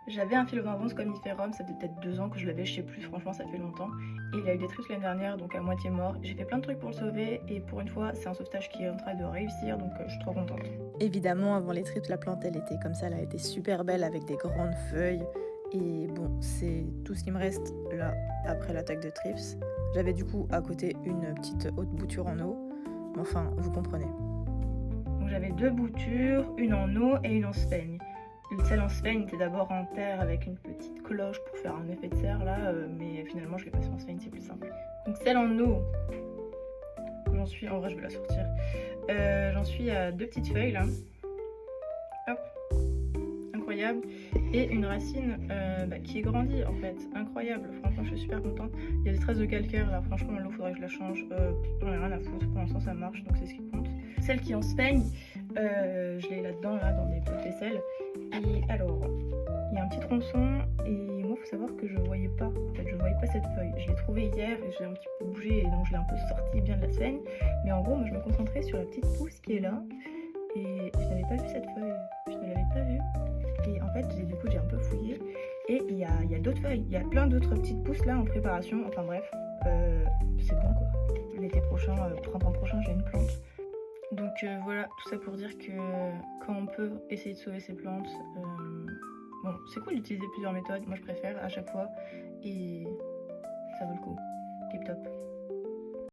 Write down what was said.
J'avais un philodendron commiferum, ça fait peut-être 2 ans que je l'avais, je sais plus, franchement ça fait longtemps. Et il a eu des trips l'année dernière, donc à moitié mort. J'ai fait plein de trucs pour le sauver, et pour une fois, c'est un sauvetage qui est en train de réussir, donc je suis trop contente. Évidemment, avant les trips, la plante, elle était comme ça, elle a été super belle avec des grandes feuilles. Et bon, c'est tout ce qui me reste là après l'attaque de trips. J'avais du coup à côté une petite haute bouture en eau. Mais enfin, vous comprenez. Donc j'avais 2 boutures, une en eau et une en sphaigne. Celle en sphaigne était d'abord en terre avec une petite cloche pour faire un effet de serre là, mais finalement je l'ai passée en sphaigne, c'est plus simple. Donc celle en eau, j'en suis, en vrai je vais la sortir, j'en suis à 2 petites feuilles là, hop, incroyable, et une racine qui est grandie en fait, incroyable, franchement je suis super contente. Il y a des traces de calcaire là, franchement l'eau faudrait que je la change, j'en ai rien à foutre, pour l'instant ça marche donc c'est ce qui compte. Celle qui en sphaigne, je l'ai là-dedans, là, dans des pots de vaisselle. Et alors, il y a un petit tronçon, et moi, faut savoir que je voyais pas. En fait, je voyais pas cette feuille. Je l'ai trouvée hier, et j'ai un petit peu bougé, et donc je l'ai un peu sortie bien de la sphaigne. Mais en gros, moi, je me concentrais sur la petite pousse qui est là, et je n'avais pas vu cette feuille. Je ne l'avais pas vue. Et en fait, du coup, j'ai un peu fouillé, et il y a d'autres feuilles. Il y a plein d'autres petites pousses là en préparation. Enfin bref, c'est bon quoi. L'été prochain, printemps prochain, j'ai une plante. Donc voilà, tout ça pour dire que quand on peut essayer de sauver ses plantes, bon, c'est cool d'utiliser plusieurs méthodes, moi je préfère à chaque fois, et ça vaut le coup. Tip top.